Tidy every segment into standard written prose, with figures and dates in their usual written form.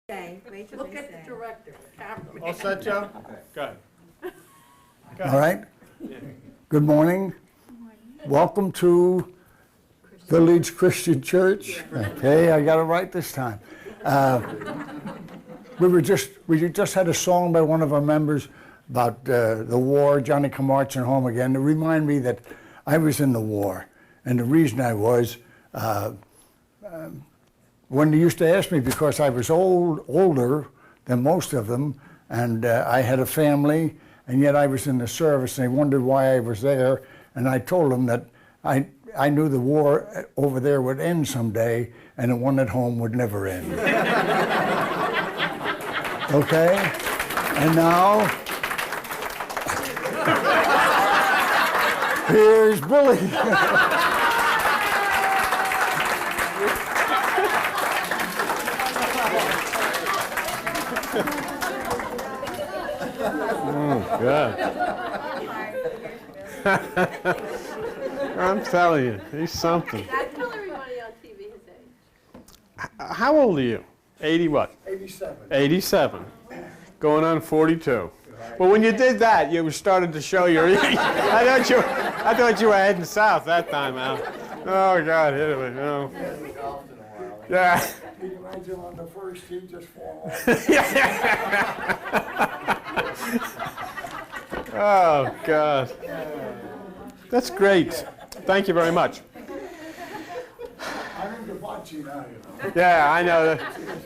Look at the director, cameraman. All set, Joe? Good. All right. Good morning. Welcome to Village Christian Church. Okay, I got it right this time. We just had a song by one of our members about the war, Johnny Come Marching Home Again, to remind me that I was in the war. And the reason I was, when they used to ask me, because I was older than most of them, and I had a family, and yet I was in the service, and they wondered why I was there, and I told them that I knew the war over there would end someday, and the one at home would never end. Okay? And now, here's Billy. Oh, God. I'm telling you, he's something. Tell everybody on TV his age. How old are you? 80 what? 87. 87. Going on 42. Well, when you did that, you started to show your I thought you were heading south that time, Al. Oh, God, hit me. No. Yeah. Can you imagine on the first tee just fall off? Oh, God. That's great. Thank you very much. I'm into bocce now, you know. Yeah, I know.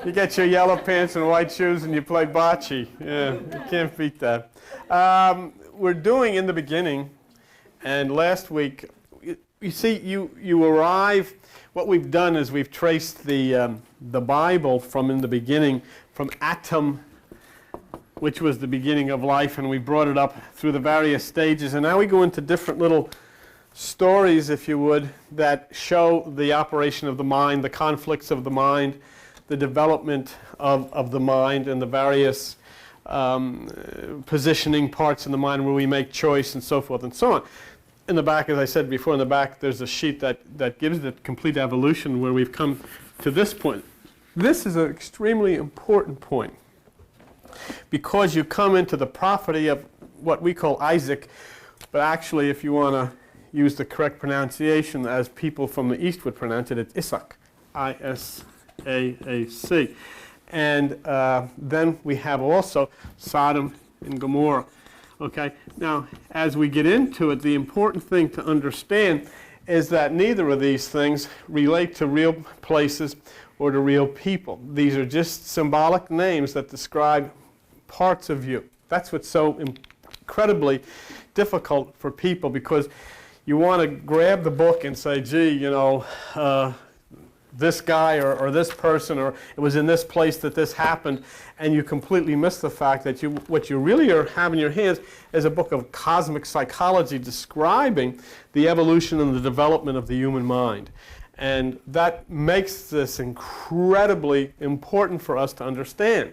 You get your yellow pants and white shoes and you play bocce. Yeah, you can't beat that. We're doing in the beginning, and last week, you see, you arrive. What we've done is we've traced the Bible from in the beginning, from Atom, which was the beginning of life, and we brought it up through the various stages. And now we go into different little stories, if you would, that show the operation of the mind, the conflicts of the mind, the development of the mind, and the various positioning parts in the mind where we make choice and so forth and so on. In the back, as I said before, in the back there's a sheet that gives the complete evolution where we've come to this point. This is an extremely important point, because you come into the property of what we call Isaac, but actually, if you want to use the correct pronunciation as people from the East would pronounce it, it's Isaac, I-S-A-A-C. And then we have also Sodom and Gomorrah. Okay, now as we get into it, the important thing to understand is that neither of these things relate to real places or to real people. These are just symbolic names that describe parts of you. That's what's so incredibly difficult for people, because you want to grab the book and say, gee, you know, this guy or this person, or it was in this place that this happened, and you completely miss the fact that what you really have in your hands is a book of cosmic psychology describing the evolution and the development of the human mind. And that makes this incredibly important for us to understand,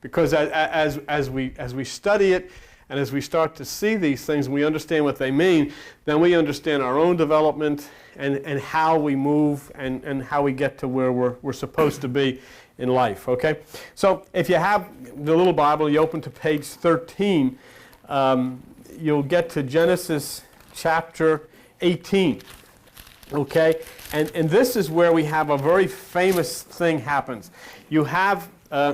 because as we study it, and as we start to see these things and we understand what they mean, then we understand our own development and how we move and how we get to where we're supposed to be in life, okay? So if you have the little Bible, you open to page 13, you'll get to Genesis chapter 18, okay? And this is where we have a very famous thing happens. You have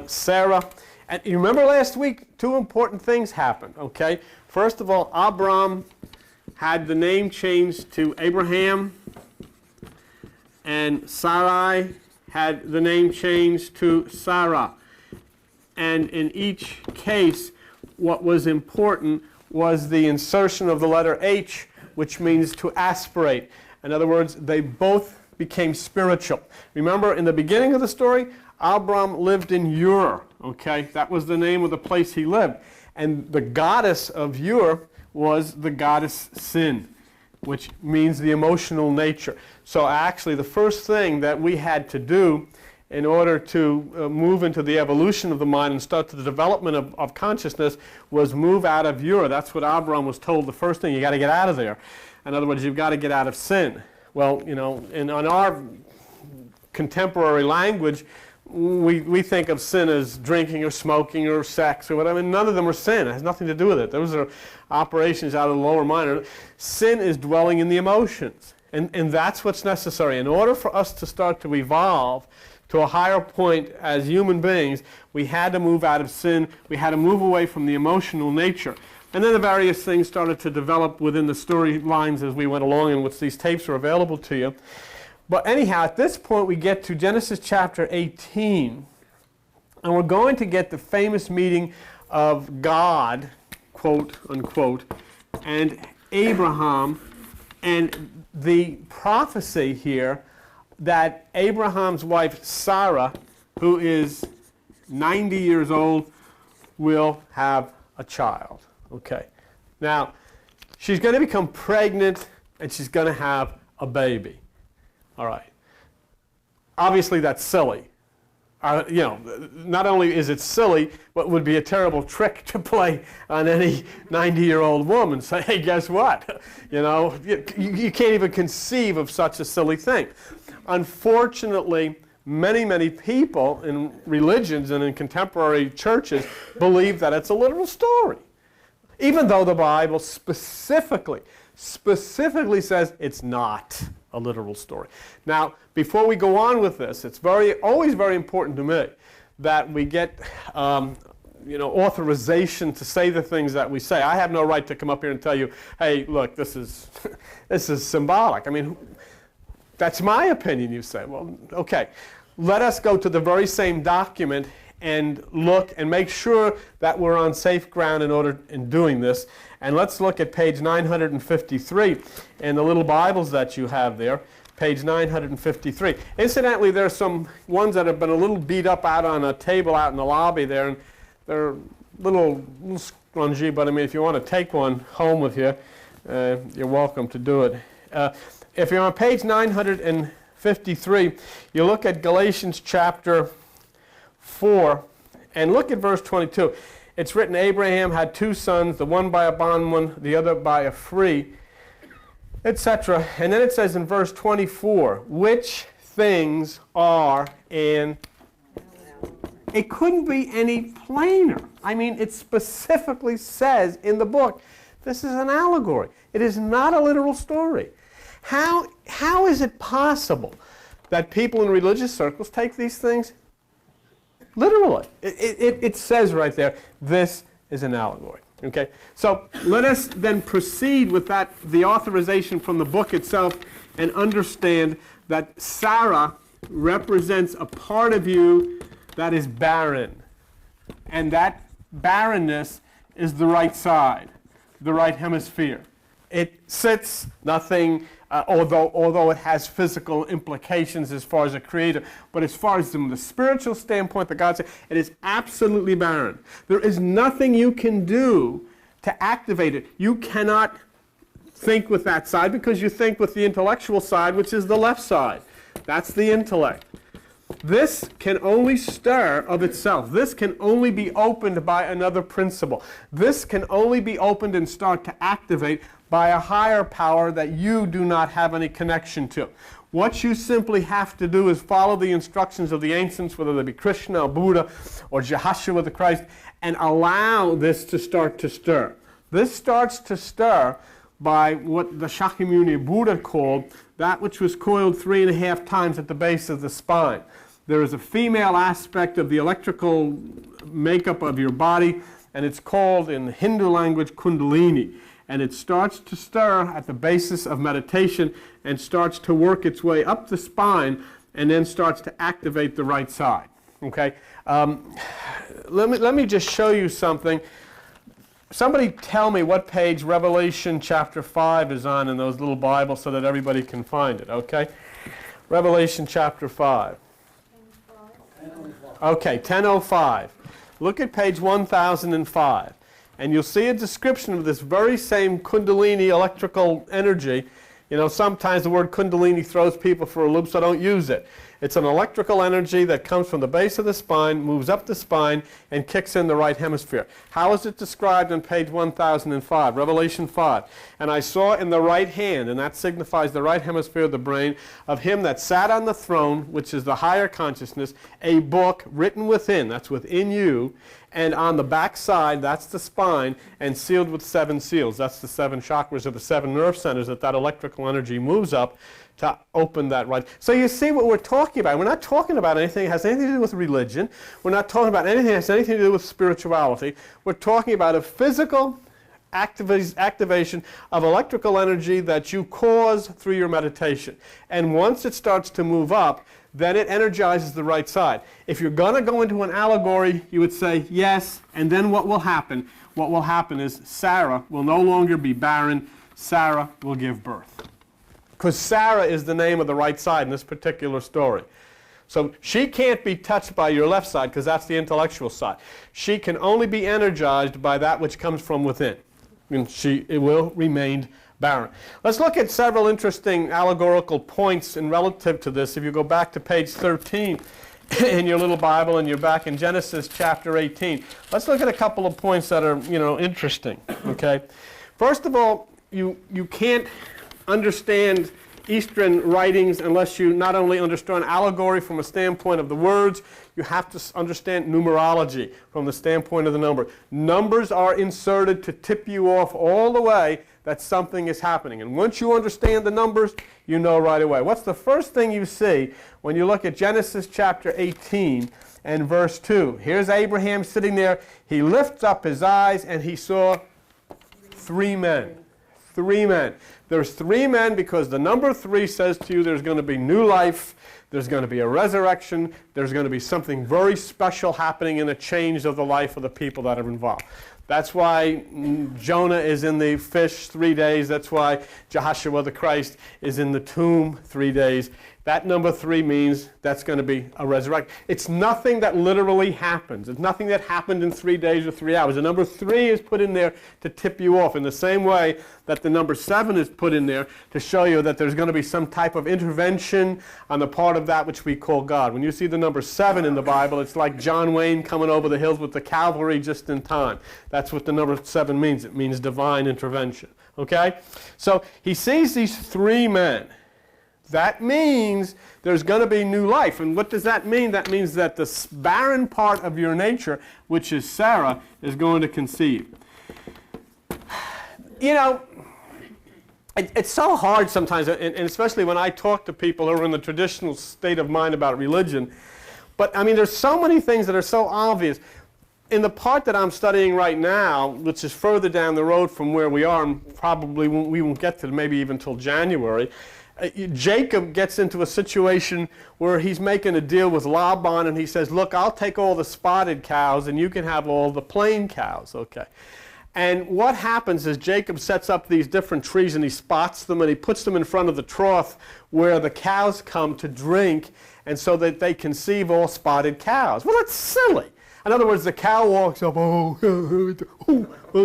Sarah. And you remember last week, two important things happened, okay? First of all, Abram had the name changed to Abraham, and Sarai had the name changed to Sarah. And in each case, what was important was the insertion of the letter H, which means to aspirate. In other words, they both became spiritual. Remember, in the beginning of the story, Abram lived in Ur, okay? That was the name of the place he lived. And the goddess of Ur was the goddess Sin, which means the emotional nature. So actually, the first thing that we had to do in order to move into the evolution of the mind and start the development of consciousness was move out of Ur. That's what Abram was told. The first thing, you got to get out of there. In other words, you've got to get out of sin. Well, you know, on our contemporary language, we think of sin as drinking or smoking or sex or whatever. None of them are sin. It has nothing to do with it. Those are operations out of the lower mind. Sin is dwelling in the emotions. And that's what's necessary. In order for us to start to evolve to a higher point as human beings, we had to move out of sin. We had to move away from the emotional nature. And then the various things started to develop within the storylines as we went along, in which these tapes are available to you. But anyhow, at this point we get to Genesis chapter 18, and we're going to get the famous meeting of God, quote unquote, and Abraham, and the prophecy here that Abraham's wife Sarah, who is 90 years old, will have a child. Okay. Now, she's going to become pregnant and she's going to have a baby. All right. Obviously, that's silly. Not only is it silly, but would be a terrible trick to play on any 90-year-old woman. Say, hey, guess what? You can't even conceive of such a silly thing. Unfortunately, many people in religions and in contemporary churches believe that it's a literal story, even though the Bible specifically says it's not a literal story. Now, before we go on with this, it's always very important to me that we get authorization to say the things that we say. I have no right to come up here and tell you, hey, look, this is symbolic. I mean, that's my opinion, you say. Well, okay. Let us go to the very same document and look and make sure that we're on safe ground in doing this. And let's look at page 953 in the little Bibles that you have there, page 953. Incidentally, there are some ones that have been a little beat up out on a table out in the lobby there, and they're a little scrungy, but I mean, if you want to take one home with you, you're welcome to do it. If you're on page 953, you look at Galatians chapter 4, and look at verse 22. It's written, Abraham had two sons, the one by a bondwoman, the other by a free, etc. And then it says in verse 24, which things are in... It couldn't be any plainer. I mean, it specifically says in the book, this is an allegory. It is not a literal story. How is it possible that people in religious circles take these things literally? It says right there, this is an allegory. Okay? So let us then proceed with the authorization from the book itself, and understand that Sarah represents a part of you that is barren. And that barrenness is the right side, the right hemisphere. It sits nothing, although it has physical implications as far as a creator, but as far as from the spiritual standpoint that God said, it is absolutely barren. There is nothing you can do to activate it. You cannot think with that side because you think with the intellectual side, which is the left side. That's the intellect. This can only stir of itself. This can only be opened by another principle. This can only be opened and start to activate by a higher power that you do not have any connection to. What you simply have to do is follow the instructions of the ancients, whether they be Krishna or Buddha or Jehoshaphat the Christ, and allow this to start to stir. This starts to stir by what the Shakyamuni Buddha called that which was coiled 3.5 times at the base of the spine. There is a female aspect of the electrical makeup of your body, and it's called in the Hindu language Kundalini. And it starts to stir at the basis of meditation and starts to work its way up the spine and then starts to activate the right side. Okay? Let me just show you something. Somebody tell me what page Revelation chapter 5 is on in those little Bibles so that everybody can find it, okay? Revelation chapter 5. Okay, 1005. Look at page 1005. And you'll see a description of this very same Kundalini electrical energy. You know, sometimes the word Kundalini throws people for a loop, so don't use it. It's an electrical energy that comes from the base of the spine, moves up the spine, and kicks in the right hemisphere. How is it described on page 1005, Revelation 5? And I saw in the right hand, and that signifies the right hemisphere of the brain, of him that sat on the throne, which is the higher consciousness, a book written within, that's within you, and on the back side, that's the spine, and sealed with 7 seals. That's the 7 chakras or the 7 nerve centers that electrical energy moves up to open that right. So you see what we're talking about. We're not talking about anything that has anything to do with religion. We're not talking about anything that has anything to do with spirituality. We're talking about a physical activation of electrical energy that you cause through your meditation. And once it starts to move up, then it energizes the right side. If you're going to go into an allegory, you would say yes, and then what will happen? What will happen is Sarah will no longer be barren. Sarah will give birth. Because Sarah is the name of the right side in this particular story. So she can't be touched by your left side because that's the intellectual side. She can only be energized by that which comes from within. And it will remain barren. Let's look at several interesting allegorical points in relative to this. If you go back to page 13 in your little Bible and you're back in Genesis chapter 18, let's look at a couple of points that are, interesting. Okay. First of all, you can't understand Eastern writings unless you not only understand allegory from a standpoint of the words, you have to understand numerology from the standpoint of the number. Numbers are inserted to tip you off all the way that something is happening. And once you understand the numbers, you know right away. What's the first thing you see when you look at Genesis chapter 18 and verse 2? Here's Abraham sitting there. He lifts up his eyes and he saw 3 men. 3 men. There's 3 men because the number 3 says to you there's going to be new life, there's going to be a resurrection, there's going to be something very special happening in a change of the life of the people that are involved. That's why Jonah is in the fish 3 days. That's why Jehoshaphat the Christ is in the tomb 3 days. That number 3 means that's going to be a resurrection. It's nothing that literally happens. It's nothing that happened in 3 days or 3 hours. The number 3 is put in there to tip you off in the same way that the number 7 is put in there to show you that there's going to be some type of intervention on the part of that which we call God. When you see the number 7 in the Bible, it's like John Wayne coming over the hills with the cavalry just in time. That's what the number 7 means. It means divine intervention. Okay? So he sees these 3 men. That means there's going to be new life. And what does that mean? That means that the barren part of your nature, which is Sarah, is going to conceive. It's so hard sometimes, and especially when I talk to people who are in the traditional state of mind about religion. But, there's so many things that are so obvious. In the part that I'm studying right now, which is further down the road from where we are, and probably we won't get to maybe even until January, Jacob gets into a situation where he's making a deal with Laban, and he says, look, I'll take all the spotted cows and you can have all the plain cows. Okay. And what happens is Jacob sets up these different trees and he spots them and he puts them in front of the trough where the cows come to drink, and so that they conceive all spotted cows. Well, that's silly. In other words, the cow walks up,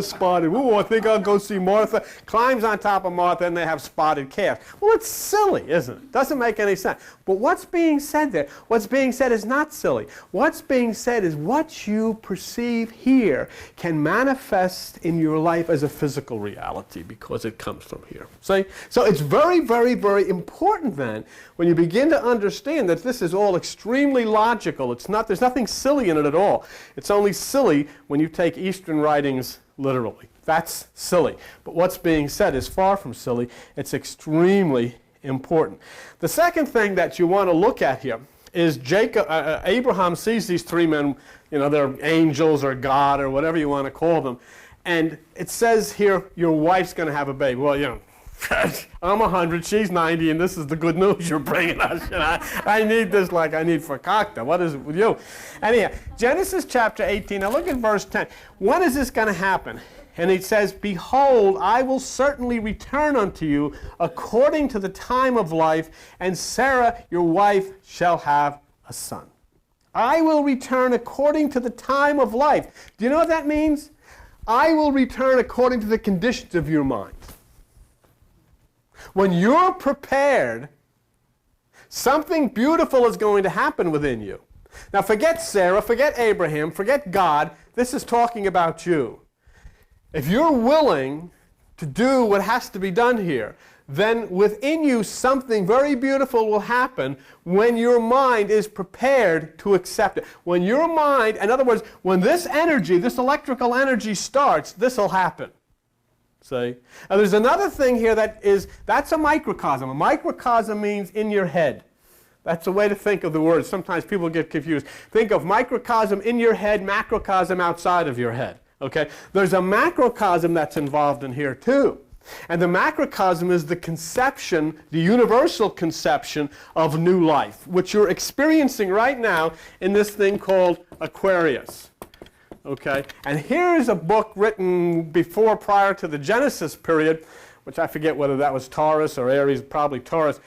spotted. Oh, I think I'll go see Martha. Climbs on top of Martha, and they have spotted calves. Well, it's silly, isn't it? Doesn't make any sense. But what's being said there? What's being said is not silly. What's being said is what you perceive here can manifest in your life as a physical reality because it comes from here. See? So it's very, very, very important then when you begin to understand that this is all extremely logical. There's nothing silly in it at all. It's only silly when you take Eastern writings literally. That's silly. But what's being said is far from silly. It's extremely important. The second thing that you want to look at here is Abraham sees these 3 men, they're angels or God or whatever you want to call them. And it says here, your wife's going to have a baby. Well, I'm 100, she's 90, and this is the good news you're bringing us. I need this like I need for cocktail. What is it with you? Anyhow, Genesis chapter 18, now look at verse 10. When is this going to happen? And it says, behold, I will certainly return unto you according to the time of life, and Sarah, your wife, shall have a son. I will return according to the time of life. Do you know what that means? I will return according to the conditions of your mind. When you're prepared Something beautiful is going to happen within you. Now forget Sarah, forget Abraham, forget God. This is talking about you. If you're willing to do what has to be done here, then within you something very beautiful will happen when your mind is prepared to accept it. When your mind, in other words, when this energy, this electrical energy starts, this will happen. See? Now there's another thing here that's a microcosm. A microcosm means in your head. That's a way to think of the word. Sometimes people get confused. Think of microcosm in your head, macrocosm outside of your head. Okay? There's a macrocosm that's involved in here too. And the macrocosm is the conception, the universal conception of new life, which you're experiencing right now in this thing called Aquarius. Okay? And here's a book written prior to the Genesis period, which I forget whether that was Taurus or Aries, probably Taurus.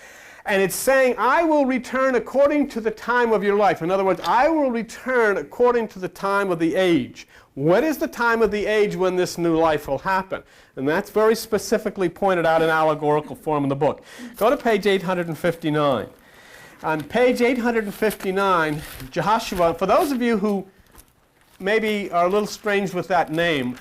And it's saying, I will return according to the time of your life. In other words, I will return according to the time of the age. What is the time of the age when this new life will happen? And that's very specifically pointed out in allegorical form in the book. Go to page 859. On page 859, Jehoshaphat, for those of you who maybe are a little strange with that name,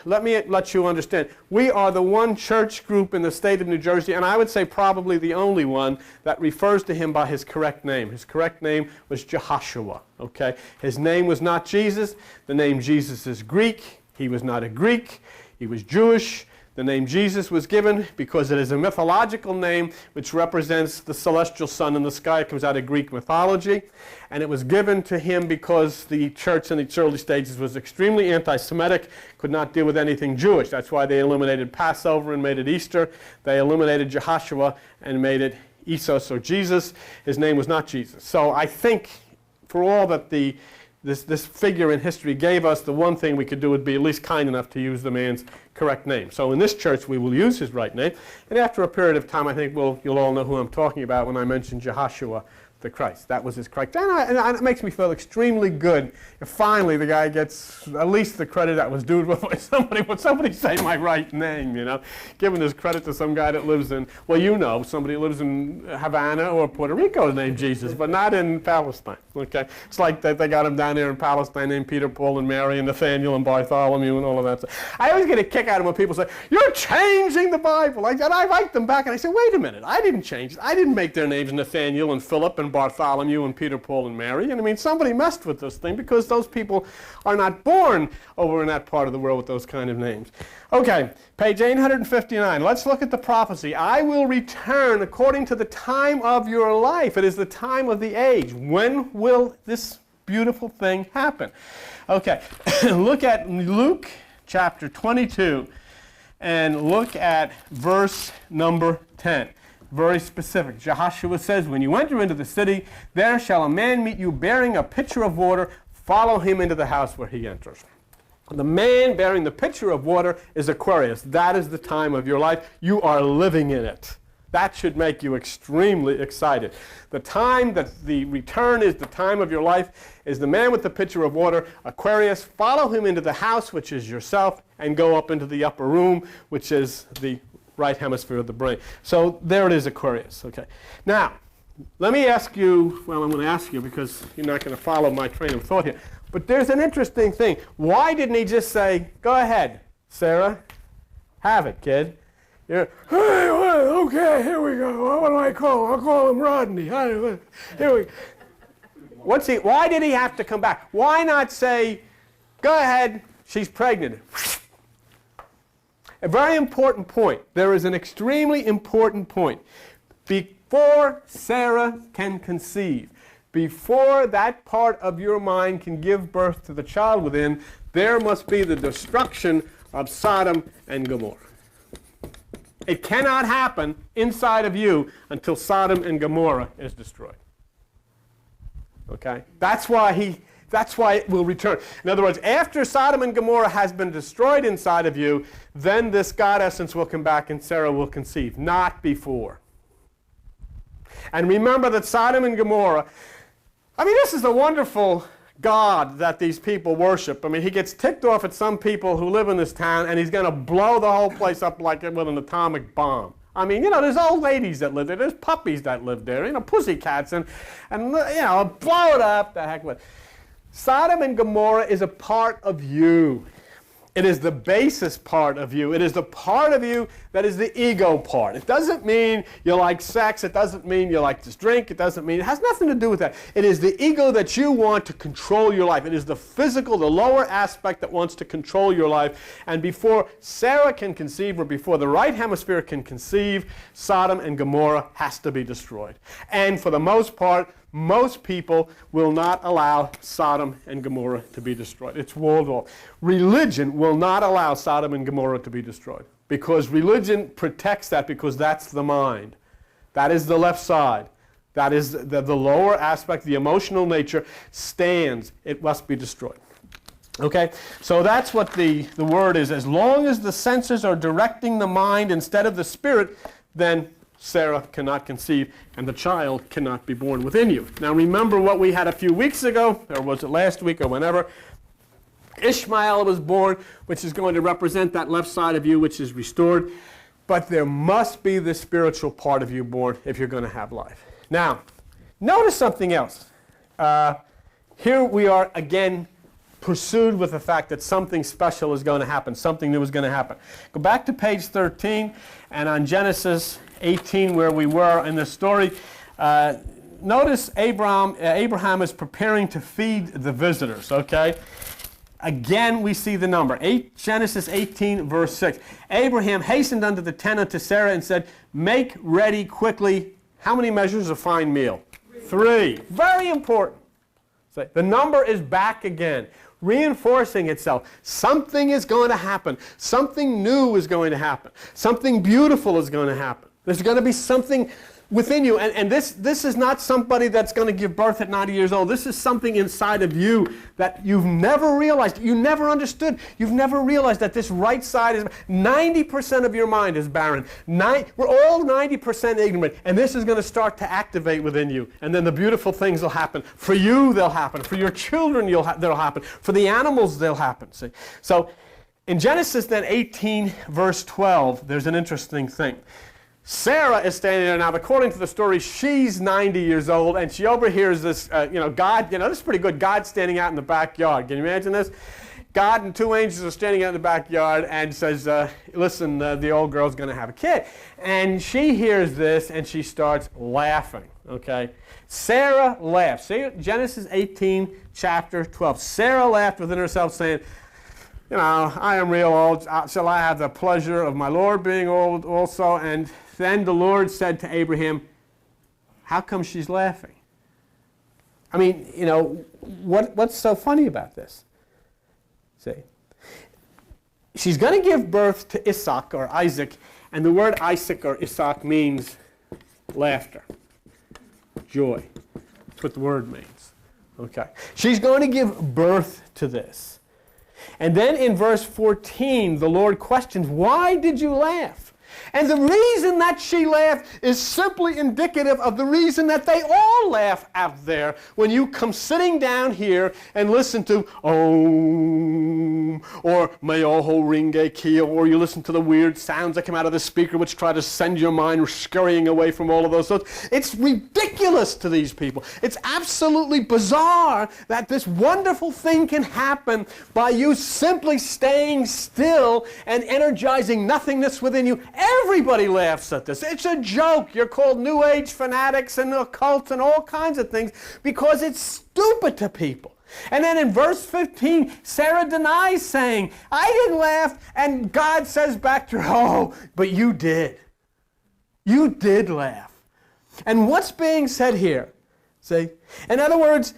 let me let you understand. We are the one church group in the state of New Jersey, and I would say probably the only one that refers to him by his correct name. His correct name was Jehoshua. Okay? His name was not Jesus. The name Jesus is Greek. He was not a Greek. He was Jewish. The name Jesus was given because it is a mythological name which represents the celestial sun in the sky. It comes out of Greek mythology. And it was given to him because the church in its early stages was extremely anti-Semitic, could not deal with anything Jewish. That's why they eliminated Passover and made it Easter. They eliminated Jehoshua and made it Isos, or Jesus. His name was not Jesus. So I think for all that this figure in history gave us, the one thing we could do would be at least kind enough to use the man's correct name. So in this church we will use his right name, and after a period of time I think you'll all know who I'm talking about when I mention Jehoshua the Christ. That was his correct. And it makes me feel extremely good if finally the guy gets at least the credit that was due to somebody say my right name, you know, giving this credit to some guy that lives in, well, you know, somebody who lives in Havana or Puerto Rico is named Jesus, but not in Palestine. Okay, it's like that they got him down there in Palestine named Peter, Paul, and Mary, and Nathaniel, and Bartholomew, and all of that stuff. I always get a kick out of when people say, "You're changing the Bible." And I write them back and I say, "Wait a minute, I didn't change it. I didn't make their names Nathaniel and Philip and Bartholomew and Peter, Paul, and Mary." And I mean, somebody messed with this thing because those people are not born over in that part of the world with those kind of names. Okay, page 859. Let's look at the prophecy. I will return according to the time of your life. It is the time of the age. When will this beautiful thing happen? Okay, look at Luke chapter 22 and look at verse number 10. Very specific. Jehoshua says, when you enter into the city, there shall a man meet you bearing a pitcher of water. Follow him into the house where he enters. The man bearing the pitcher of water is Aquarius. That is the time of your life. You are living in it. That should make you extremely excited. The time that the return is the time of your life is the man with the pitcher of water, Aquarius. Follow him into the house, which is yourself, and go up into the upper room, which is the right hemisphere of the brain. So there it is, Aquarius. Okay. Now, let me ask you, well, I'm going to ask you because you're not going to follow my train of thought here, but there's an interesting thing. Why didn't he just say, go ahead, Sarah, have it, kid? You're, hey, okay, here we go. What do I call him? I'll call him Rodney. Here we go. Why did he have to come back? Why not say, go ahead, she's pregnant? A very important point. There is an extremely important point. Before Sarah can conceive, before that part of your mind can give birth to the child within, there must be the destruction of Sodom and Gomorrah. It cannot happen inside of you until Sodom and Gomorrah is destroyed. Okay? That's why it will return. In other words, after Sodom and Gomorrah has been destroyed inside of you, then this God essence will come back and Sarah will conceive, not before. And remember that Sodom and Gomorrah, I mean, this is a wonderful God that these people worship. I mean, he gets ticked off at some people who live in this town, and he's going to blow the whole place up like with an atomic bomb. I mean, there's old ladies that live there. There's puppies that live there. Pussycats and blow it up. The heck with it. Sodom and Gomorrah is a part of you. It is the basis part of you. It is the part of you that is the ego part. It doesn't mean you like sex. It doesn't mean you like to drink. It has nothing to do with that. It is the ego that you want to control your life. It is the physical, the lower aspect that wants to control your life. And before Sarah can conceive, or before the right hemisphere can conceive, Sodom and Gomorrah has to be destroyed. And for the most part, most people will not allow Sodom and Gomorrah to be destroyed. It's walled off. Religion will not allow Sodom and Gomorrah to be destroyed, because religion protects that, because that's the mind. That is the left side. That is the lower aspect, the emotional nature stands. It must be destroyed. Okay, so that's what the word is. As long as the senses are directing the mind instead of the spirit, then Sarah cannot conceive, and the child cannot be born within you. Now remember what we had a few weeks ago, or was it last week or whenever? Ishmael was born, which is going to represent that left side of you, which is restored. But there must be the spiritual part of you born if you're going to have life. Now, notice something else. Here we are again pursued with the fact that something special is going to happen, something new is going to happen. Go back to page 13, and on Genesis 18, where we were in the story, notice Abraham is preparing to feed the visitors, okay? Again, we see the number, Genesis 18, verse 6. Abraham hastened unto the tent unto Sarah and said, make ready quickly, how many measures of fine meal? 3. Very important. So the number is back again, reinforcing itself. Something is going to happen. Something new is going to happen. Something beautiful is going to happen. There's going to be something within you. And this is not somebody that's going to give birth at 90 years old. This is something inside of you that you've never realized. You never understood. You've never realized that this right side is 90% of your mind is barren. We're all 90% ignorant. And this is going to start to activate within you. And then the beautiful things will happen. For you, they'll happen. For your children, they'll happen. For the animals, they'll happen. See? So in Genesis then 18, verse 12, there's an interesting thing. Sarah is standing there now. According to the story, she's 90 years old, and she overhears this, God, this is pretty good. God standing out in the backyard. Can you imagine this? God and 2 angels are standing out in the backyard and says, listen, the old girl's going to have a kid. And she hears this, and she starts laughing, okay? Sarah laughed. See, Genesis 18, chapter 12. Sarah laughed within herself, saying, I am real old. Shall I have the pleasure of my Lord being old also? And then the Lord said to Abraham, how come she's laughing? I mean, what's so funny about this? See, she's going to give birth to Isaac or Isaac, and the word Isaac or Isaac means laughter, joy. That's what the word means. Okay. She's going to give birth to this. And then in verse 14, the Lord questions, why did you laugh? And the reason that she laughed is simply indicative of the reason that they all laugh out there when you come sitting down here and listen to Om or Meoho Ringe Kyo, or you listen to the weird sounds that come out of the speaker which try to send your mind scurrying away from all of those thoughts. It's ridiculous to these people. It's absolutely bizarre that this wonderful thing can happen by you simply staying still and energizing nothingness within you. Everybody laughs at this. It's a joke. You're called New Age fanatics and occults and all kinds of things because it's stupid to people. And then in verse 15, Sarah denies saying, I didn't laugh. And God says back to her, oh, but you did. You did laugh. And what's being said here? See? In other words,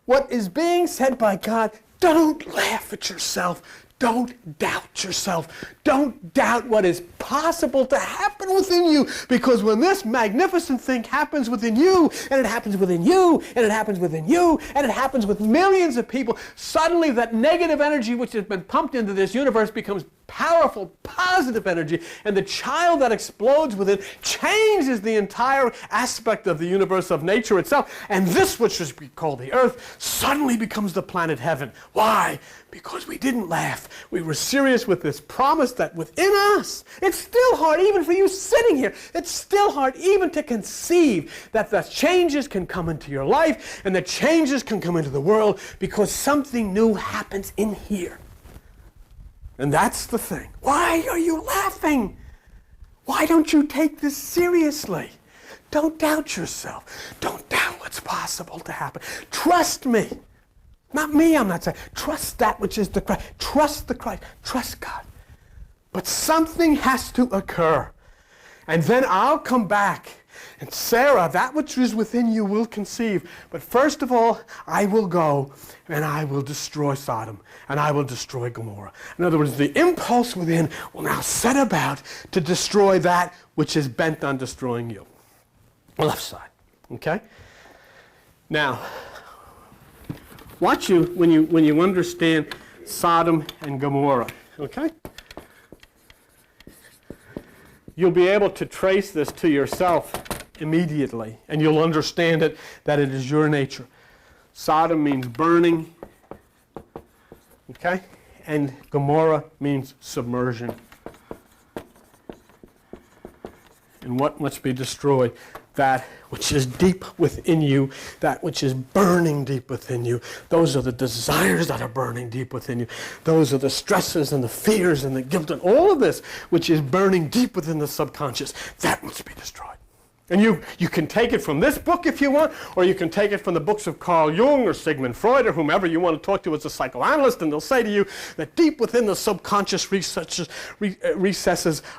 what is being said by God, don't laugh at yourself. Don't doubt yourself. Don't doubt what is possible to happen within you. Because when this magnificent thing happens within you, and it happens within you, and it happens within you, and it happens with millions of people, suddenly that negative energy which has been pumped into this universe becomes powerful, positive energy, and the child that explodes within changes the entire aspect of the universe, of nature itself, and this which is called the earth suddenly becomes the planet heaven. Why? Because we didn't laugh. We were serious with this promise that within us, it's still hard, even for you sitting here, it's still hard even to conceive that the changes can come into your life and the changes can come into the world because something new happens in here. And that's the thing. Why are you laughing? Why don't you take this seriously? Don't doubt yourself. Don't doubt what's possible to happen. Trust me. Not me, I'm not saying. Trust that which is the Christ. Trust the Christ. Trust God. But something has to occur. And then I'll come back. And Sarah, that which is within you will conceive. But first of all, I will go and I will destroy Sodom and I will destroy Gomorrah. In other words, the impulse within will now set about to destroy that which is bent on destroying you. The left side. Okay? Now, watch you when you understand Sodom and Gomorrah. Okay? You'll be able to trace this to yourself immediately, and you'll understand it, that it is your nature. Sodom means burning, okay? And Gomorrah means submersion. And what must be destroyed? That which is deep within you, that which is burning deep within you. Those are the desires that are burning deep within you. Those are the stresses and the fears and the guilt and all of this which is burning deep within the subconscious. That must be destroyed. And you can take it from this book if you want, or you can take it from the books of Carl Jung or Sigmund Freud or whomever you want to talk to as a psychoanalyst, and they'll say to you that deep within the subconscious recesses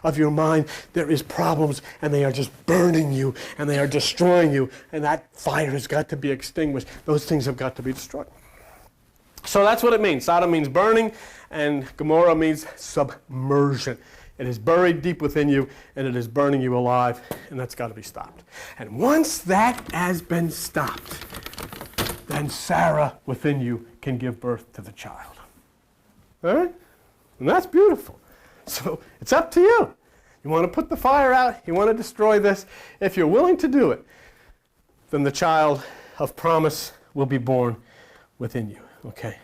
of your mind, there is problems, and they are just burning you, and they are destroying you, and that fire has got to be extinguished. Those things have got to be destroyed. So that's what it means. Sodom means burning, and Gomorrah means submersion. It is buried deep within you, and it is burning you alive, and that's got to be stopped. And once that has been stopped, then Sarah within you can give birth to the child. All right? And that's beautiful. So it's up to you. You want to put the fire out, you want to destroy this. If you're willing to do it, then the child of promise will be born within you. Okay?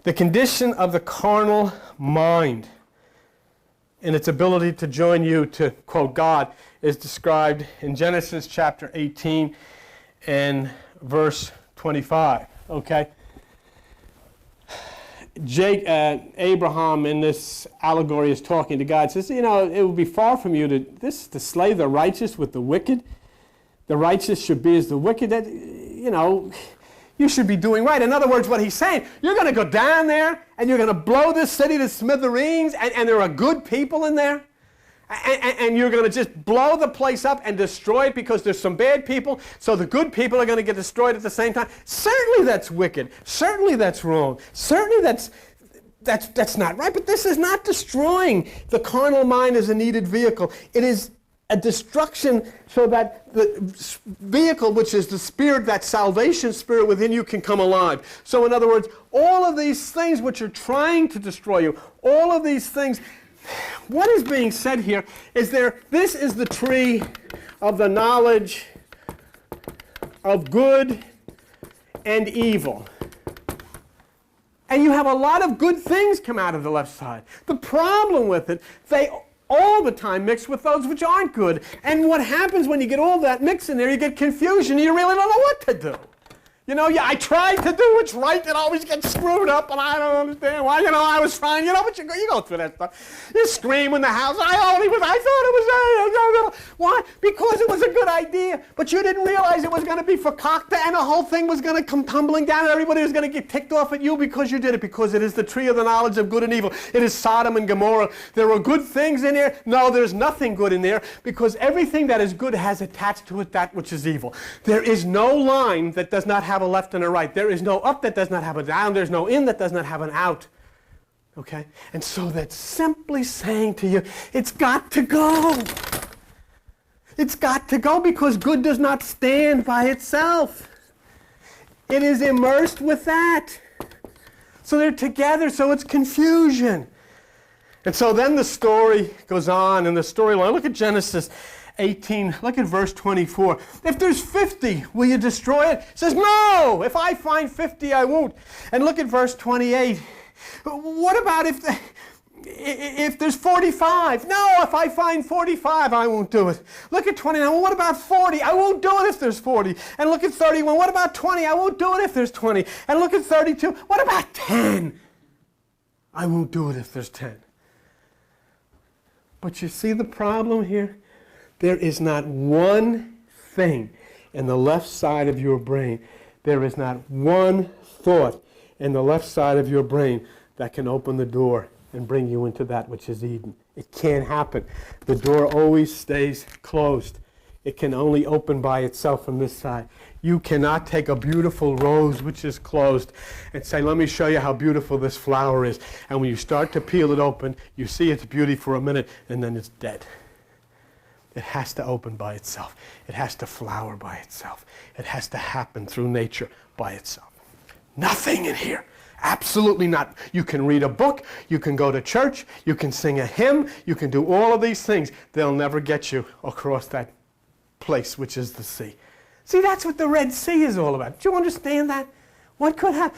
The condition of the carnal mind and its ability to join you to, quote, God, is described in Genesis chapter 18 and verse 25, okay? Abraham in this allegory is talking to God, says, you know, it would be far from you to slay the righteous with the wicked. The righteous should be as the wicked. That, you know, you should be doing right. In other words, what he's saying, you're going to go down there and you're going to blow this city to smithereens, and there are good people in there, and you're going to just blow the place up and destroy it because there's some bad people, so the good people are going to get destroyed at the same time. Certainly that's wicked. Certainly that's wrong. Certainly that's not right. But this is not destroying. The carnal mind is a needed vehicle. It is a destruction so that the vehicle, which is the spirit, that salvation spirit within you, can come alive. So in other words, all of these things which are trying to destroy you, all of these things, what is being said here is this is the tree of the knowledge of good and evil. And you have a lot of good things come out of the left side. The problem with it, they all the time mixed with those which aren't good. And what happens when you get all that mix in there, you get confusion, you really don't know what to do. You know, I tried to do what's right, and always get screwed up, and I don't understand why. You know, I was trying, you know, but you go through that stuff. You scream in the house, I thought it was, why? Because it was a good idea, but you didn't realize it was going to be fakakta, and the whole thing was going to come tumbling down, and everybody was going to get ticked off at you because you did it, because it is the tree of the knowledge of good and evil. It is Sodom and Gomorrah. There are good things in there. No, there's nothing good in there, because everything that is good has attached to it that which is evil. There is no line that does not have a left and a right. There is no up that does not have a down. There's no in that does not have an out. Okay? And so that's simply saying to you, it's got to go. It's got to go, because good does not stand by itself. It is immersed with that. So they're together, so it's confusion. And so then the story goes on, and the storyline, look at Genesis 18, look at verse 24. If there's 50, will you destroy it? It says, no, if I find 50, I won't. And look at verse 28. What about if there's 45? No, if I find 45, I won't do it. Look at 29. Well, what about 40? I won't do it if there's 40. And look at 31. What about 20? I won't do it if there's 20. And look at 32. What about 10? I won't do it if there's 10. But you see the problem here? There is not one thing in the left side of your brain. There is not one thought in the left side of your brain that can open the door and bring you into that which is Eden. It can't happen. The door always stays closed. It can only open by itself from this side. You cannot take a beautiful rose which is closed and say, let me show you how beautiful this flower is. And when you start to peel it open, you see its beauty for a minute and then it's dead. It has to open by itself. It has to flower by itself. It has to happen through nature by itself. Nothing in here. Absolutely not. You can read a book, you can go to church, you can sing a hymn, you can do all of these things. They'll never get you across that place which is the sea. See, that's what the Red Sea is all about. Do you understand that? What could happen?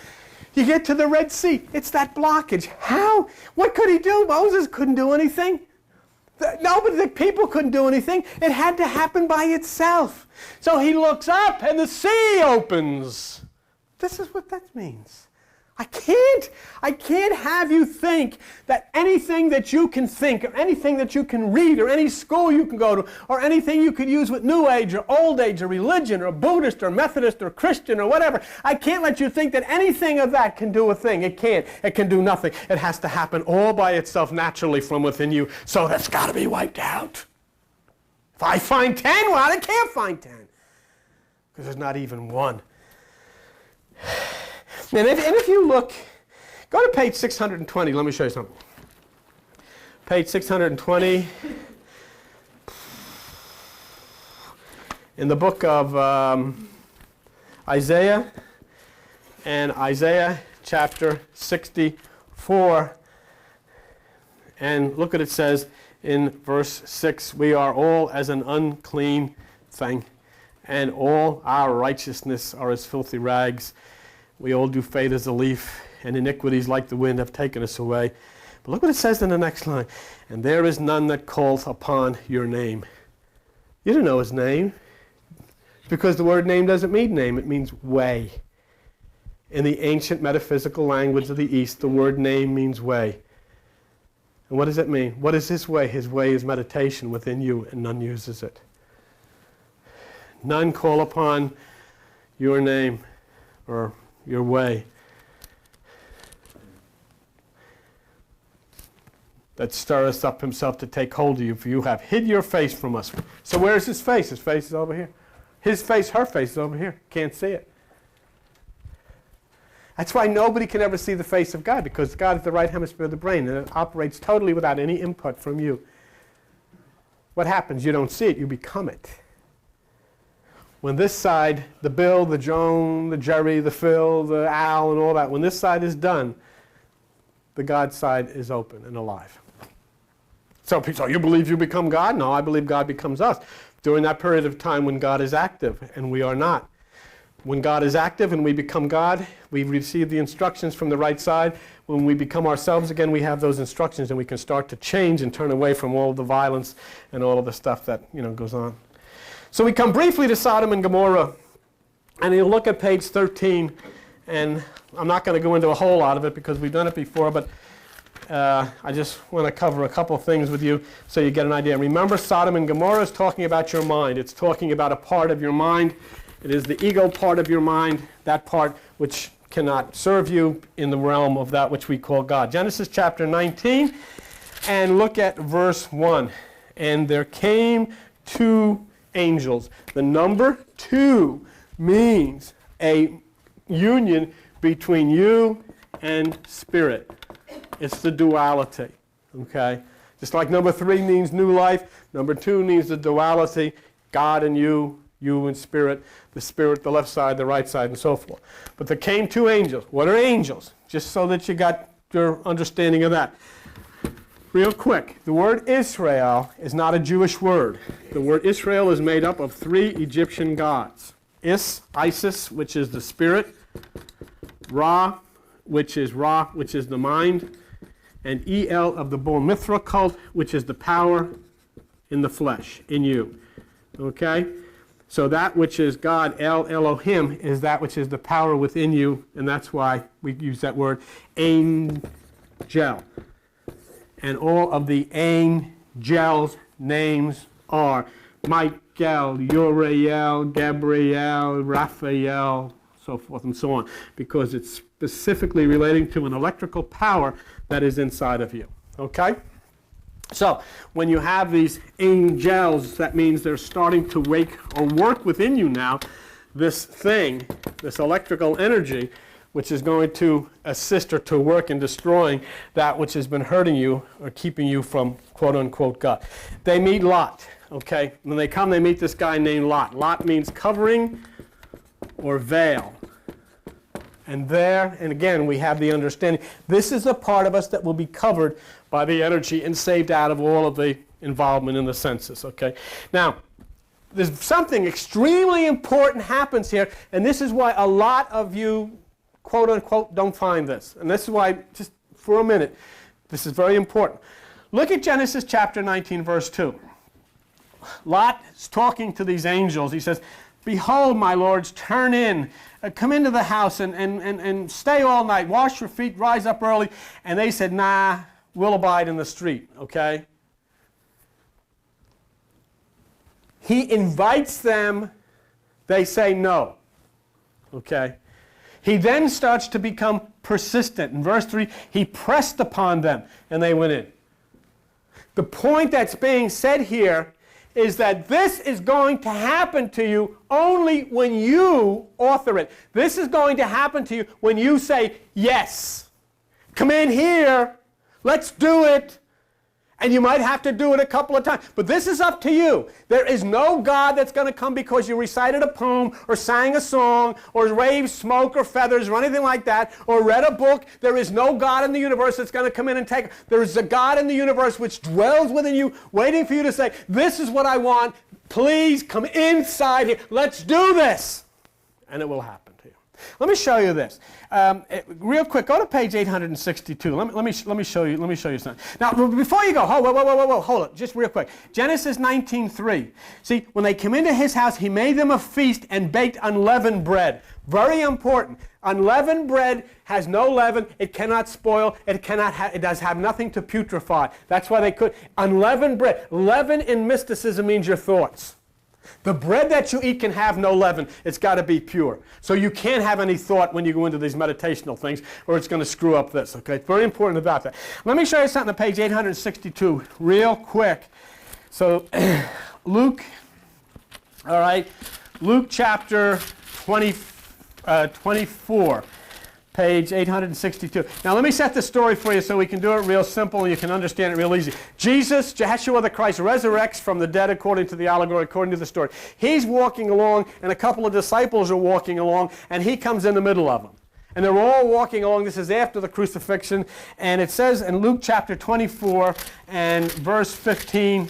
You get to the Red Sea, it's that blockage. How? What could he do? Moses couldn't do anything. Nobody, the people couldn't do anything. It had to happen by itself. So he looks up and the sea opens. This is what that means. I can't have you think that anything that you can think, or anything that you can read, or any school you can go to, or anything you could use with New Age, or Old Age, or religion, or Buddhist, or Methodist, or Christian, or whatever, I can't let you think that anything of that can do a thing. It can't. It can do nothing. It has to happen all by itself naturally from within you, so that's got to be wiped out. If I find 10, well, I can't find 10, because there's not even one. And if you look, go to page 620. Let me show you something. Page 620 in the book of Isaiah, and Isaiah chapter 64. And look what it says in verse 6. We are all as an unclean thing, and all our righteousness are as filthy rags. We all do fade as a leaf, and iniquities like the wind have taken us away. But look what it says in the next line. And there is none that calls upon your name. You don't know his name, because the word name doesn't mean name. It means way. In the ancient metaphysical language of the East, the word name means way. And what does it mean? What is his way? His way is meditation within you, and none uses it. None call upon your name or your way. That stirreth up himself to take hold of you, for you have hid your face from us. So where's his face? His face is over here. His face, her face is over here. Can't see it. That's why nobody can ever see the face of God, because God is the right hemisphere of the brain, and it operates totally without any input from you. What happens? You don't see it, you become it. When this side, the Bill, the Joan, the Jerry, the Phil, the Al, and all that, when this side is done, the God side is open and alive. So people say, you believe you become God? No, I believe God becomes us. During that period of time when God is active and we are not. When God is active and we become God, we receive the instructions from the right side. When we become ourselves again, we have those instructions and we can start to change and turn away from all of the violence and all of the stuff that goes on. So we come briefly to Sodom and Gomorrah, and you'll look at page 13, and I'm not going to go into a whole lot of it because we've done it before, but I just want to cover a couple of things with you so you get an idea. Remember, Sodom and Gomorrah is talking about your mind. It's talking about a part of your mind. It is the ego part of your mind, that part which cannot serve you in the realm of that which we call God. Genesis chapter 19, and look at verse 1. And there came two angels. The number 2 means a union between you and spirit. It's the duality, okay? Just like number 3 means new life, number 2 means the duality, God and you and spirit, the left side, the right side, and so forth. But there came 2 angels. What are angels? Just so that you got your understanding of that. Real quick, the word Israel is not a Jewish word. The word Israel is made up of 3 Egyptian gods. Isis, which is the spirit. Ra, which is Ra, which is the mind, and El of the bull Mithra cult, which is the power in the flesh, in you. Okay? So that which is God, El Elohim, is that which is the power within you, and that's why we use that word, angel. And all of the angels' names are Michael, Uriel, Gabriel, Raphael, so forth and so on, because it's specifically relating to an electrical power that is inside of you. Okay? So, when you have these angels, that means they're starting to wake or work within you now, this thing, this electrical energy, which is going to assist or to work in destroying that which has been hurting you or keeping you from quote-unquote God. They meet Lot, okay? When they come, they meet this guy named Lot. Lot means covering or veil. And there, and again, we have the understanding, this is a part of us that will be covered by the energy and saved out of all of the involvement in the senses, okay? Now, there's something extremely important happens here, and this is why a lot of you, quote unquote, don't find this. And this is why, just for a minute, this is very important. Look at Genesis chapter 19, verse 2. Lot is talking to these angels. He says, "Behold, my lords, turn in, come into the house and stay all night, wash your feet, rise up early." And they said, "Nah, we'll abide in the street," okay? He invites them, they say no, okay? He then starts to become persistent. In verse 3, he pressed upon them, and they went in. The point that's being said here is that this is going to happen to you only when you author it. This is going to happen to you when you say, yes, come in here, let's do it. And you might have to do it a couple of times. But this is up to you. There is no God that's going to come because you recited a poem or sang a song or waved smoke or feathers or anything like that or read a book. There is no God in the universe that's going to come in and take it. There is a God in the universe which dwells within you, waiting for you to say, this is what I want. Please come inside here. Let's do this. And it will happen to you. Let me show you this. Real quick, go to page 862. Let me show you something. Now, before you go, hold it, just real quick. Genesis 19:3. See, when they come into his house, he made them a feast and baked unleavened bread. Very important. Unleavened bread has no leaven. It cannot spoil. It does have nothing to putrefy. That's why they could. Unleavened bread. Leaven in mysticism means your thoughts. The bread that you eat can have no leaven. It's got to be pure. So you can't have any thought when you go into these meditational things, or it's going to screw up this, okay? It's very important about that. Let me show you something on page 862 real quick. So Luke, all right, Luke chapter 24. Page 862. Now let me set the story for you so we can do it real simple and you can understand it real easy. Jesus, Jehoshaphat the Christ, resurrects from the dead according to the allegory, according to the story. He's walking along and a couple of disciples are walking along and he comes in the middle of them. And they're all walking along. This is after the crucifixion. And it says in Luke chapter 24 and verse 15,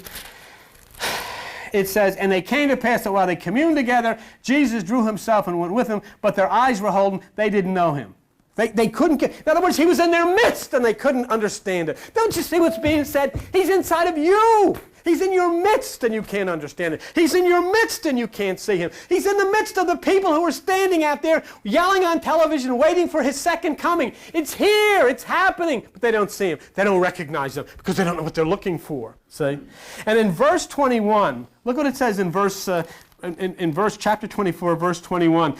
it says, "And they came to pass that while they communed together, Jesus drew himself and went with them, but their eyes were holden, they didn't know him." They couldn't get, in other words, he was in their midst and they couldn't understand it. Don't you see what's being said? He's inside of you. He's in your midst and you can't understand it. He's in your midst and you can't see him. He's in the midst of the people who are standing out there yelling on television, waiting for his second coming. It's here. It's happening. But they don't see him. They don't recognize him because they don't know what they're looking for. See? And in verse 21, look what it says in chapter 24, verse 21.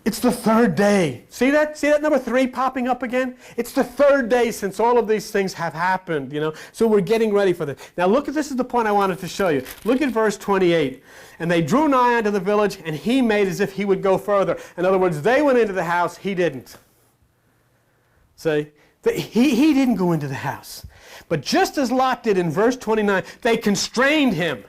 It's the third day. See that? See that number 3 popping up again? It's the third day since all of these things have happened, you know. So we're getting ready for this. Now look at, this is the point I wanted to show you. Look at verse 28. "And they drew nigh unto the village, and he made as if he would go further." In other words, they went into the house, he didn't. See? He didn't go into the house. But just as Lot did in verse 29, they constrained him.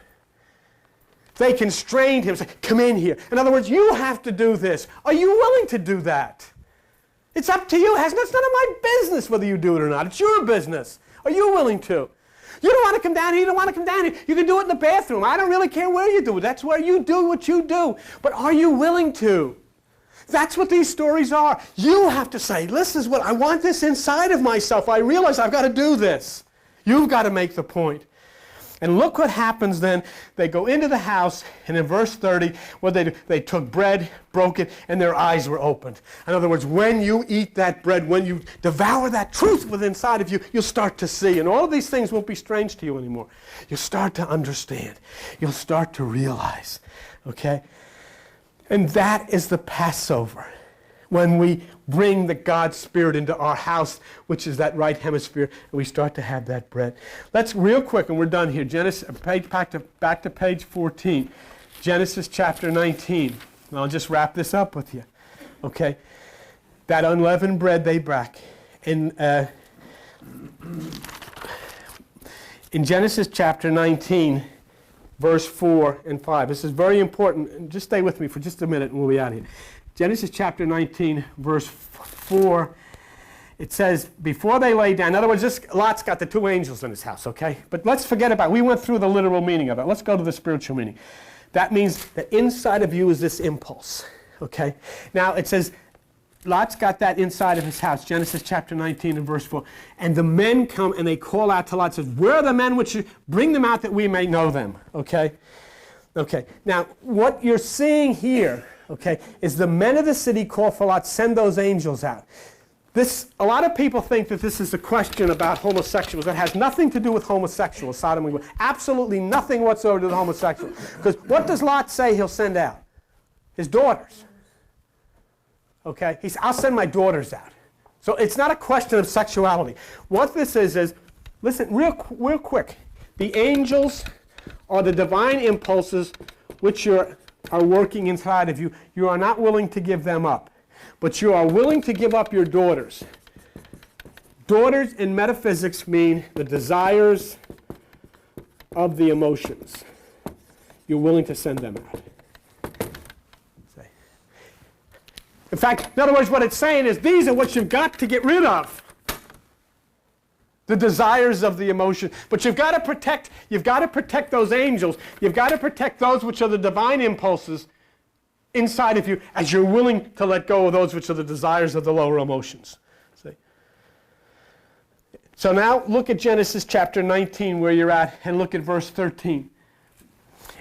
They constrained him, said, "Come in here." In other words, you have to do this. Are you willing to do that? It's up to you. It's none of my business whether you do it or not. It's your business. Are you willing to? You don't want to come down here. You don't want to come down here. You can do it in the bathroom. I don't really care where you do it. That's where you do what you do. But are you willing to? That's what these stories are. You have to say, this is what, I want this inside of myself. I realize I've got to do this. You've got to make the point. And look what happens then. They go into the house, and in verse 30, what they do, they took bread, broke it, and their eyes were opened. In other words, when you eat that bread, when you devour that truth within inside of you, you'll start to see. And all of these things won't be strange to you anymore. You'll start to understand. You'll start to realize. Okay? And that is the Passover. When we bring the God Spirit into our house, which is that right hemisphere, and we start to have that bread. Let's real quick, and we're done here. Genesis, back to page 14. Genesis chapter 19. And I'll just wrap this up with you. Okay? That unleavened bread they brought. In Genesis chapter 19, verse 4 and 5. This is very important. Just stay with me for just a minute and we'll be out of here. Genesis chapter 19, verse 4, it says, before they lay down, in other words, Lot's got the two angels in his house, okay? But let's forget about it. We went through the literal meaning of it. Let's go to the spiritual meaning. That means that inside of you is this impulse, okay? Now, it says, Lot's got that inside of his house, Genesis chapter 19 and verse 4. And the men come and they call out to Lot, says, where are the men which bring them out that we may know them, okay? Okay, now, what you're seeing here, okay, is the men of the city call for Lot, send those angels out. A lot of people think that this is a question about homosexuals. That has nothing to do with homosexuals, Sodom and Gomorrah. Absolutely nothing whatsoever to do with homosexuals. Because what does Lot say he'll send out? His daughters. Okay, I'll send my daughters out. So it's not a question of sexuality. What this is listen, real quick. The angels are the divine impulses which are working inside of you. You are not willing to give them up. But you are willing to give up your daughters. Daughters in metaphysics mean the desires of the emotions. You're willing to send them out. In fact, in other words, what it's saying is these are what you've got to get rid of. The desires of the emotion. But you've got to protect those angels. You've got to protect those which are the divine impulses inside of you as you're willing to let go of those which are the desires of the lower emotions. See? So now look at Genesis chapter 19 where you're at and look at verse 13.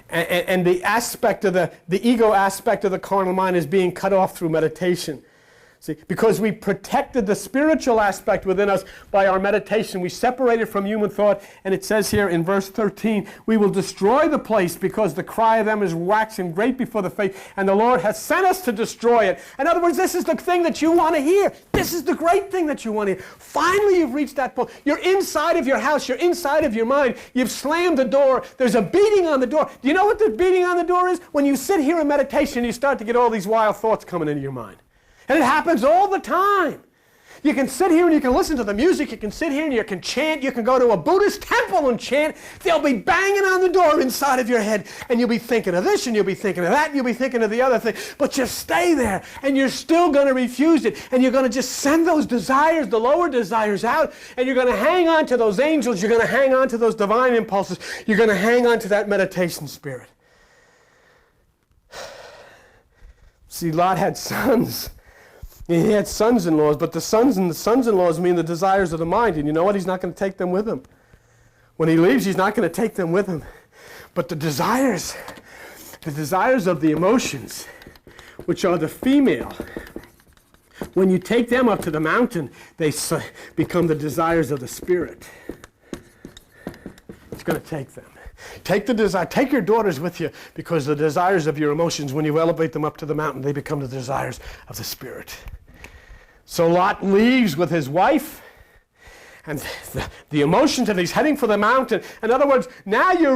And the aspect of the ego aspect of the carnal mind is being cut off through meditation. See, because we protected the spiritual aspect within us by our meditation. We separated from human thought, and it says here in verse 13, we will destroy the place because the cry of them is waxing great before the face, and the Lord has sent us to destroy it. In other words, this is the thing that you want to hear. This is the great thing that you want to hear. Finally, you've reached that point. You're inside of your house. You're inside of your mind. You've slammed the door. There's a beating on the door. Do you know what the beating on the door is? When you sit here in meditation, you start to get all these wild thoughts coming into your mind. And it happens all the time. You can sit here and you can listen to the music. You can sit here and you can chant. You can go to a Buddhist temple and chant. They'll be banging on the door inside of your head. And you'll be thinking of this and you'll be thinking of that and you'll be thinking of the other thing. But you stay there and you're still going to refuse it. And you're going to just send those desires, the lower desires out. And you're going to hang on to those angels. You're going to hang on to those divine impulses. You're going to hang on to that meditation spirit. See, Lot had sons. He had sons-in-laws, but the sons-in-laws mean the desires of the mind. And you know what? He's not going to take them with him. When he leaves, he's not going to take them with him. But the desires of the emotions, which are the female, when you take them up to the mountain, they become the desires of the spirit. It's going to take them. Take your daughters with you, because the desires of your emotions, when you elevate them up to the mountain, they become the desires of the spirit. So Lot leaves with his wife and the emotions, and he's heading for the mountain. In other words, now you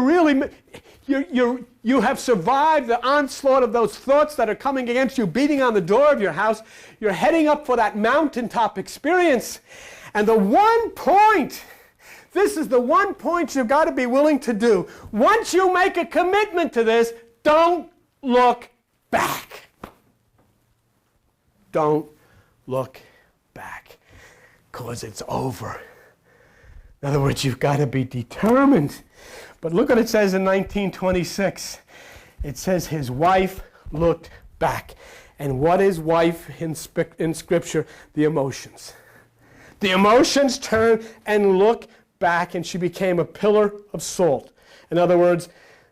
have survived the onslaught of those thoughts that are coming against you, beating on the door of your house. You're heading up for that mountaintop experience. And this is the one point you've got to be willing to do. Once you make a commitment to this, don't look back. Don't look back, because it's over. In other words, you've got to be determined. But look what it says in 1926. It says his wife looked back, And what is wife in Scripture? The emotions. The emotions turn and look back, and she became a pillar of salt. In other words,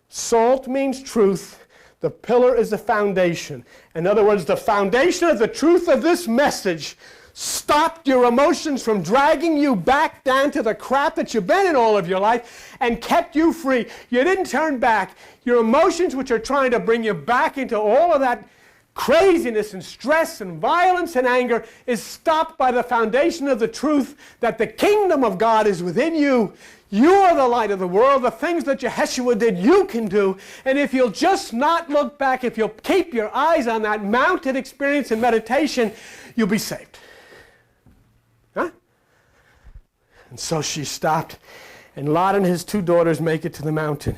salt means truth. The pillar is the foundation. In other words, the foundation of the truth of this message stopped your emotions from dragging you back down to the crap that you've been in all of your life and kept you free. You didn't turn back. Your emotions, which are trying to bring you back into all of that craziness and stress and violence and anger, is stopped by the foundation of the truth that the kingdom of God is within you. You are the light of the world. The things that Jehoshaphat did, you can do. And if you'll just not look back, if you'll keep your eyes on that mountain experience and meditation, you'll be saved. Huh? And so she stopped, and Lot and his 2 daughters make it to the mountain.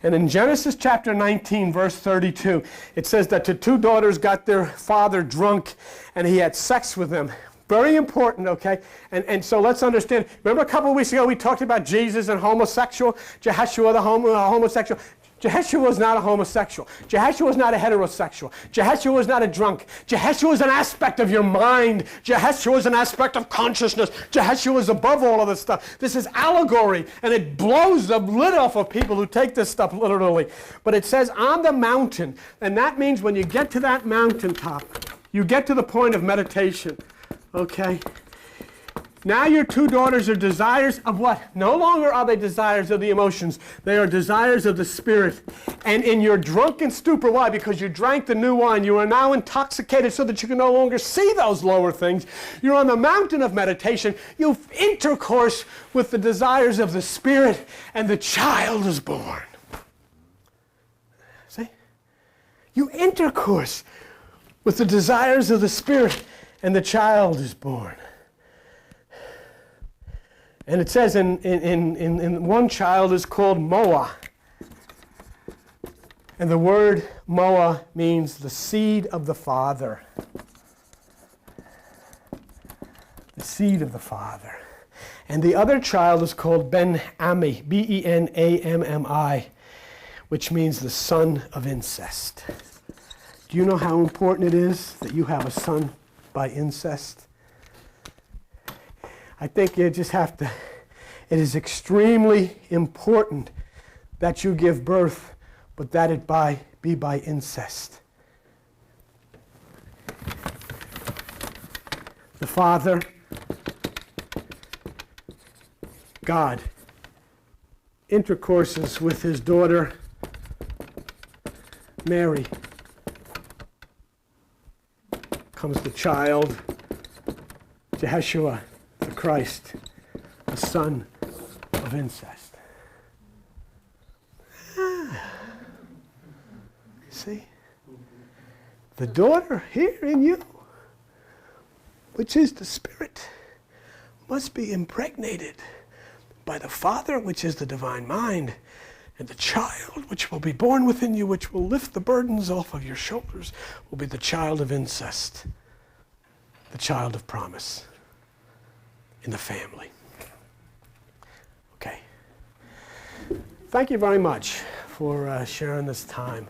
And in Genesis chapter 19, verse 32, it says that the 2 daughters got their father drunk, and he had sex with them. Very important, okay? And so let's understand. Remember a couple of weeks ago we talked about Jesus and homosexual? Jehoshaphat the homosexual. Jehoshaphat was not a homosexual. Jehoshaphat was not a heterosexual. Jehoshaphat was not a drunk. Jehoshaphat was an aspect of your mind. Jehoshaphat was an aspect of consciousness. Jehoshaphat was above all of this stuff. This is allegory, and it blows the lid off of people who take this stuff literally. But it says on the mountain, and that means when you get to that mountaintop, you get to the point of meditation. Okay? Now your 2 daughters are desires of what? No longer are they desires of the emotions. They are desires of the spirit. And in your drunken stupor, why? Because you drank the new wine. You are now intoxicated so that you can no longer see those lower things. You're on the mountain of meditation. You've intercourse with the desires of the spirit, and the child is born. See? You intercourse with the desires of the spirit, and the child is born. And it says in one child is called Moah. And the word Moah means the seed of the Father. The seed of the Father. And the other child is called Ben-Ammi, B-E-N-A-M-M-I, which means the son of incest. Do you know how important it is that you have a son by incest? I think you just have to, it is extremely important that you give birth, but that it be by incest. The Father, God, intercourses with his daughter, Mary. Comes the child, Jehoshaphat, the Christ, the son of incest. See? The daughter here in you, which is the spirit, must be impregnated by the Father, which is the divine mind, and the child which will be born within you, which will lift the burdens off of your shoulders, will be the child of incest, the child of promise in the family. Okay. Thank you very much for sharing this time.